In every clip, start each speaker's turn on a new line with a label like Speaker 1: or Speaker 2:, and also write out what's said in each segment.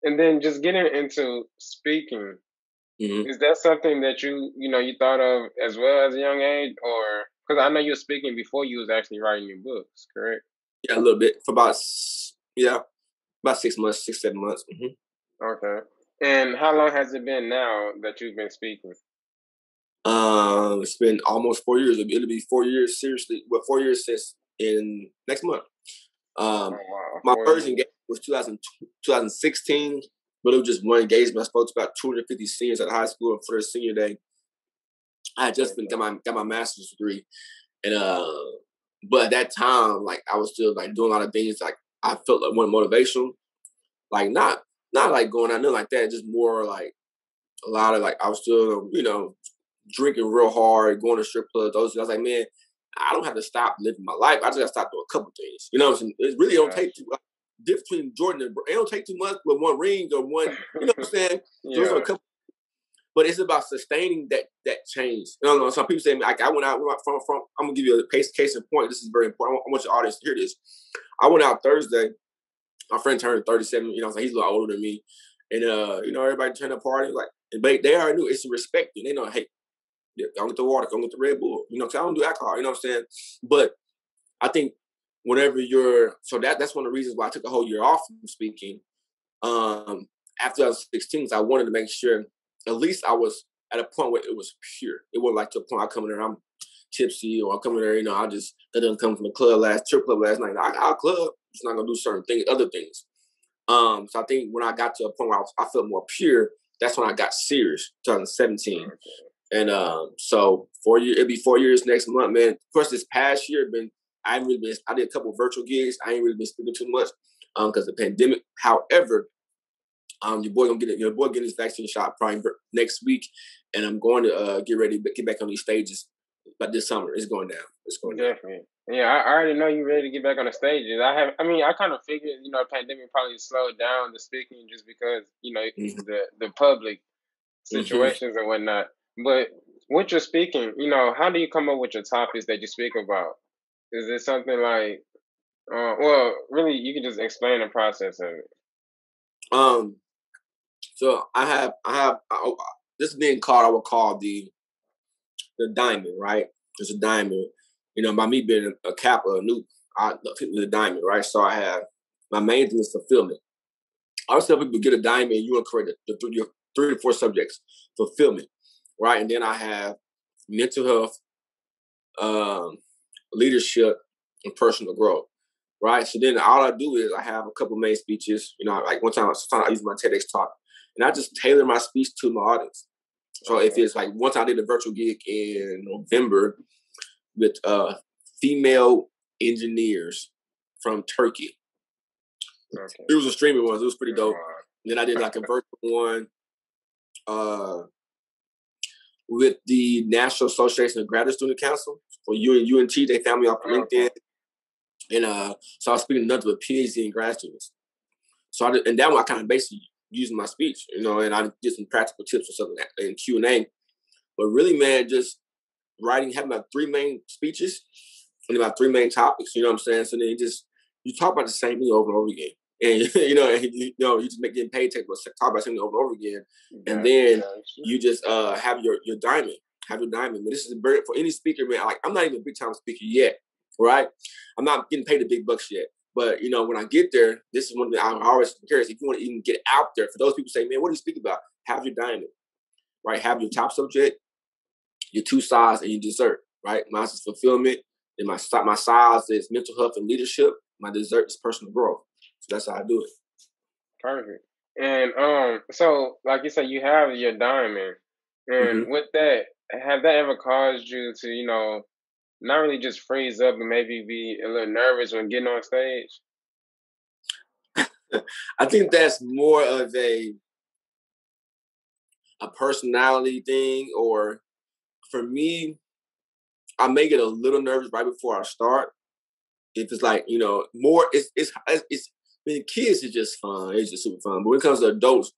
Speaker 1: And then just getting into speaking,
Speaker 2: Hmm.
Speaker 1: is that something that you thought of as well as a young age, or because I know you were speaking before you was actually writing your books, correct?
Speaker 2: Yeah, a little bit for yeah, about 6 months, 6, 7 months.
Speaker 1: Okay. And how long has it been now that you've been speaking?
Speaker 2: It's been almost 4 years. It'll be 4 years seriously. Well, 4 years since in next month.
Speaker 1: Oh
Speaker 2: Um,
Speaker 1: wow,
Speaker 2: my
Speaker 1: four
Speaker 2: first
Speaker 1: years.
Speaker 2: engagement was 2016, but it was just one engagement. I spoke to about 250 seniors at high school for their senior day. I had just been
Speaker 1: Okay.
Speaker 2: got my master's degree, and but at that time, like I was still like doing a lot of things. Like I felt like one motivational, like not like going out nothing like that. Just more like a lot of like I was still drinking real hard, going to strip clubs. Those I was like, man, I don't have to stop living my life. I just got to stop doing a couple things. You know what I'm saying? It really don't take
Speaker 1: Gotcha.
Speaker 2: too. Difference between Jordan and it don't take too much, but one ring or one. You know what I'm saying? Those are a
Speaker 1: Yeah.
Speaker 2: couple. But it's about sustaining that change. You know, some people say, like, I went out from. I'm gonna give you a case in point. This is very important. I want your audience to hear this. I went out Thursday. My friend turned 37. You know, so he's a lot older than me, and everybody turned a party like, but they already knew it's respect. They know, hey, yeah, go get the water, go get the Red Bull. You know, cause I don't do alcohol. You know what I'm saying? But I think whenever that's one of the reasons why I took a whole year off from speaking. Um, After I was 16, I wanted to make sure at least I was at a point where it was pure. It wasn't like to a point I come in there, I'm tipsy, or I come in there, I just that didn't come from the strip club last night. I'll club, just not gonna do certain things, other things. So I think when I got to a point where I felt more pure, that's when I got serious, 2017.
Speaker 1: Okay.
Speaker 2: And so 4 years, it'll be 4 years next month, man. Of course, this past year I ain't really been. I did a couple of virtual gigs. I ain't really been speaking too much, because of the pandemic. However, your boy getting his vaccine shot probably next week, and I'm going to get ready to get back on these stages. But this summer, it's going down. It's going down.
Speaker 1: Definitely. Yeah, I already know you're ready to get back on the stages. I kind of figured, pandemic probably slowed down the speaking just because,
Speaker 2: Mm-hmm.
Speaker 1: the public
Speaker 2: Mm-hmm.
Speaker 1: situations and whatnot. But with your speaking, how do you come up with your topics that you speak about? Is it something like, well, really, you can just explain the process of it.
Speaker 2: Um. So this is being called, I would call the diamond, right? It's a diamond. By me being a Kappa, a new, I the diamond, right? So I have my main thing is fulfillment. I always tell people get a diamond, you want to create your 3 to 4 subjects, fulfillment, right? And then I have mental health, um, leadership, and personal growth, right? So then all I do is I have a couple main speeches. Like sometimes I use my TEDx talk, and I just tailor my speech to my audience. So if
Speaker 1: Okay.
Speaker 2: it's like once I did a virtual gig in November with female engineers from Turkey.
Speaker 1: Okay.
Speaker 2: It was a streaming one. So it was pretty dope.
Speaker 1: Wow.
Speaker 2: And then I did like a virtual one uh, with the National Association of Graduate Student Council for UNT. They found me off
Speaker 1: Okay.
Speaker 2: LinkedIn. And so I was speaking to nothing but PhD and grad students. So and that one I kind of basically using my speech, and I did some practical tips or something in Q&A. But really, man, just writing, having about 3 main speeches and about 3 main topics. You know what I'm saying? So then you talk about the same thing over and over again, and you just getting paid to talk about something over and over again, and
Speaker 1: Gotcha.
Speaker 2: then
Speaker 1: Gotcha.
Speaker 2: you just have your diamond, have your diamond. But this is very for any speaker, man. Like I'm not even a big time speaker yet, right? I'm not getting paid the big bucks yet. But when I get there, this is one thing I'm always curious. If you want to even get out there, for those people say, man, what do you speak about? Have your diamond, right? Have your top subject, your 2 sides, and your dessert, right? Mine is fulfillment, and my sides is mental health and leadership. My dessert is personal growth. So that's how I do it.
Speaker 1: Perfect. And so like you said, you have your diamond, and
Speaker 2: Mm-hmm.
Speaker 1: with that, have that ever caused you to, not really just freeze up, but maybe be a little nervous when getting on stage?
Speaker 2: I think that's more of a personality thing, or for me, I may get a little nervous right before I start. If it's like more, I mean, kids is just fun. It's just super fun. But when it comes to adults,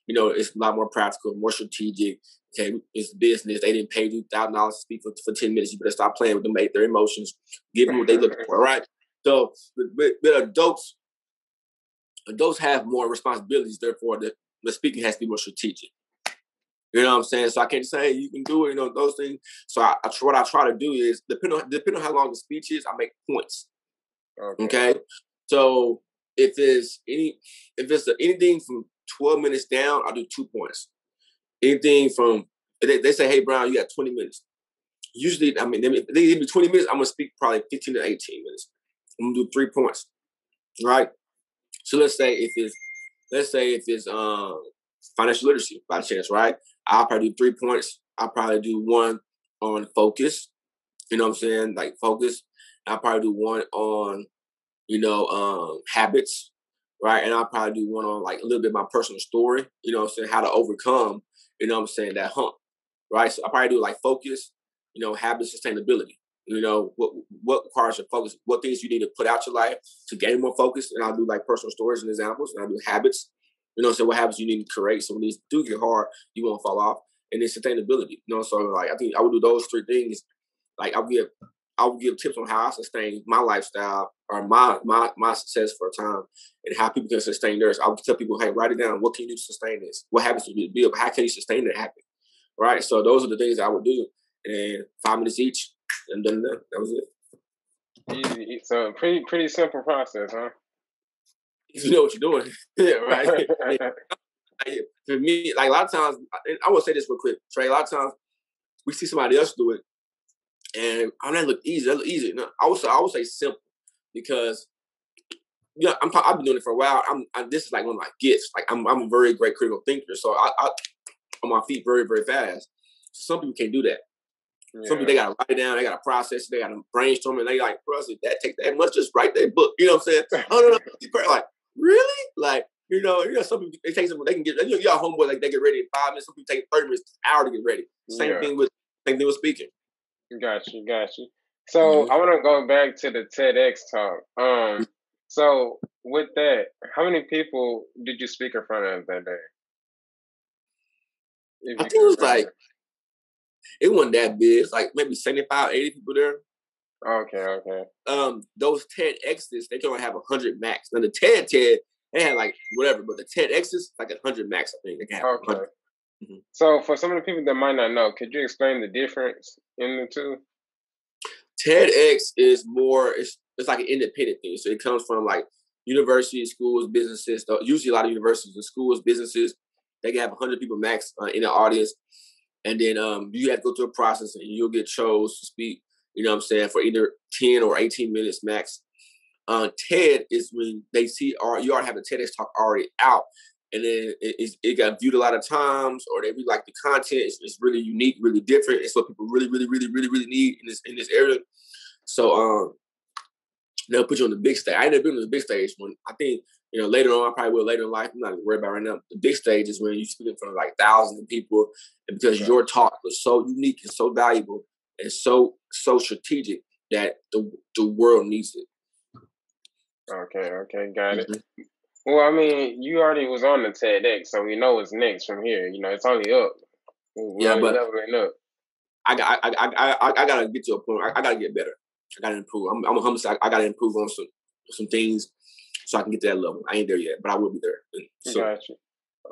Speaker 2: it's a lot more practical, more strategic. Okay, it's business. They didn't pay you $1,000 to speak for 10 minutes. You better stop playing with them, their emotions. Give them what they look for, right? So with adults, Adults have more responsibilities, therefore the speaking has to be more strategic. You know what I'm saying? So I can't say, hey, you can do it, those things. So what I try to do is, depending on how long the speech is, I make points. Okay. So if it's anything from 12 minutes down, I'll do 2 points. Anything from, they say, hey, Bryan, you got 20 minutes. Usually, if they give me 20 minutes, I'm going to speak probably 15 to 18 minutes. I'm going to do 3 points. Right? So let's say if it's financial literacy by chance, right? I'll probably do 3 points. I'll probably do one on focus. You know what I'm saying? Like focus. I'll probably do one on, habits, right? And I'll probably do one on like a little bit of my personal story, you know what I'm saying? How to overcome, that hump, right? So I'll probably do like focus, habits, sustainability. What requires your focus, what things you need to put out your life to gain more focus. And I'll do like personal stories and examples, and I'll do habits, so what habits you need to create. So when these do get hard, you won't fall off. And then sustainability, so like, I think I would do those 3 things. Like I would give tips on how I sustain my lifestyle or my success for a time and how people can sustain theirs. I would tell people, hey, write it down. What can you do to sustain this? What habits do you need to build? How can you sustain that habit? Right. So those are the things I would do. And 5 minutes each. And then that was it.
Speaker 1: Easy. So pretty simple process, huh?
Speaker 2: If you know what you're doing. Yeah, right. For me, like a lot of times, I will say this real quick, Trey. A lot of times we see somebody else do it, and that look easy. That look easy. No, I would say simple, because I've been doing it for a while. This is like one of my gifts. Like I'm a very great critical thinker, so I on my feet very, very fast. Some people can't do that. Yeah. Some people, they gotta write it down, they gotta process it, they gotta brainstorm it. And they like, bro, that take that much, just write that book. You know what I'm saying? Oh no, like really? Like some people they take some. They can get y'all homeboy, like they get ready in 5 minutes. Some people take 30 minutes, an hour to get ready. Same thing with speaking.
Speaker 1: Got you. So I want to go back to the TEDx talk. So with that, how many people did you speak in front of that day?
Speaker 2: I think it was like, it wasn't that big. It's like maybe 75, 80 people there.
Speaker 1: Okay.
Speaker 2: Those TEDx's, they can only have 100 max. Now the TED, they had like whatever, but the TEDx's like 100 max. I think they can have 100.
Speaker 1: So for some of the people that might not know, could you explain the difference in the two?
Speaker 2: TEDx is more, it's like an independent thing. So it comes from like universities, schools, businesses. Usually a lot of universities and schools, businesses, they can have 100 people max in the audience. And then you have to go through a process and you'll get chose to speak, for either 10 or 18 minutes max. TED is when they see, or you already have a TEDx talk already out. And then it got viewed a lot of times, or they really like the content. It's really unique, really different. It's what people really, really, really, really, really need in this area. So they'll put you on the big stage. I ain't never been on the big stage when I think, later on, I probably will later in life. I'm not worried about right now. The big stage is when you speak in front of like thousands of people, and because your talk was so unique and so valuable and so strategic that the world needs it.
Speaker 1: Okay, got it. Well, I mean, you already was on the TEDx, so we know what's next from here. It's only up.
Speaker 2: But
Speaker 1: leveling up.
Speaker 2: I gotta get to a point. I gotta get better. I gotta improve. I'm a humble. I gotta improve on some things so I can get to that level. I ain't there yet, but I will be there. So.
Speaker 1: Got you.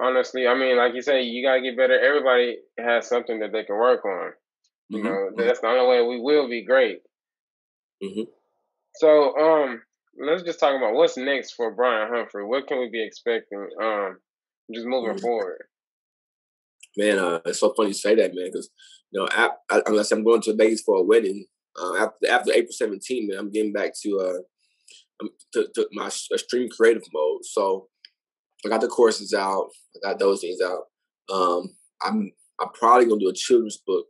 Speaker 1: Honestly, I mean, like you say, you gotta get better. Everybody has something that they can work on. That's the only way we will be great. So, let's just talk about what's next for Bryan Humphrey. What can we be expecting? Just moving forward.
Speaker 2: Man, it's so funny you say that, man, because unless I'm going to Vegas for a wedding, after April 17th, man, I'm getting back to my extreme creative mode. So I got the courses out, I got those things out. I'm probably gonna do a children's book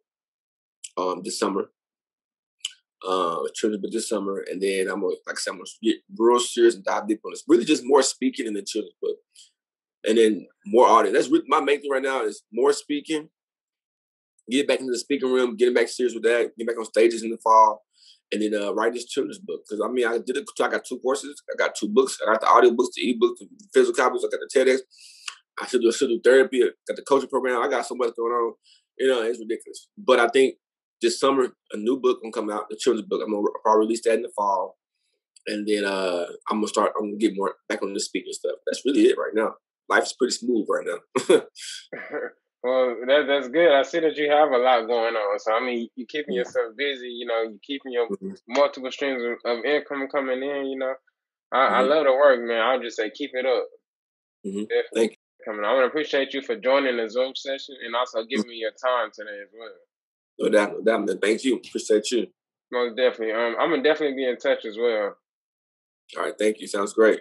Speaker 2: this summer. Children's book this summer, and then I'm gonna get real serious and dive deep on this. Really, just more speaking in the children's book, and then more audience. That's really my main thing right now is more speaking. Get back into the speaking room, getting back serious with that. Get back on stages in the fall, and then write this children's book. Because I got 2 courses. I got 2 books. I got the audio books, the ebooks, the physical copies. I got the TEDx. I should do therapy. I got the coaching program. I got so much going on. It's ridiculous. But I think this summer, a new book gonna come out, the children's book. I'm gonna probably release that in the fall. and then I'm gonna get more back on the speaking stuff. That's really it right now. Life's pretty smooth right now.
Speaker 1: Well, that's good. I see that you have a lot going on. So I mean, you keeping yourself busy. You know, you keeping your
Speaker 2: Mm-hmm.
Speaker 1: multiple streams of income coming in. You know, I
Speaker 2: Mm-hmm.
Speaker 1: love the work, man. I'll just say keep it up.
Speaker 2: Mm-hmm.
Speaker 1: Definitely
Speaker 2: Thank
Speaker 1: coming. I want to appreciate you for joining the Zoom session and also
Speaker 2: you.
Speaker 1: giving me your time today as well.
Speaker 2: No doubt, no doubt, man. Thank you. Appreciate you.
Speaker 1: Most definitely. I'm gonna definitely be in touch as well.
Speaker 2: All right, thank you. Sounds great.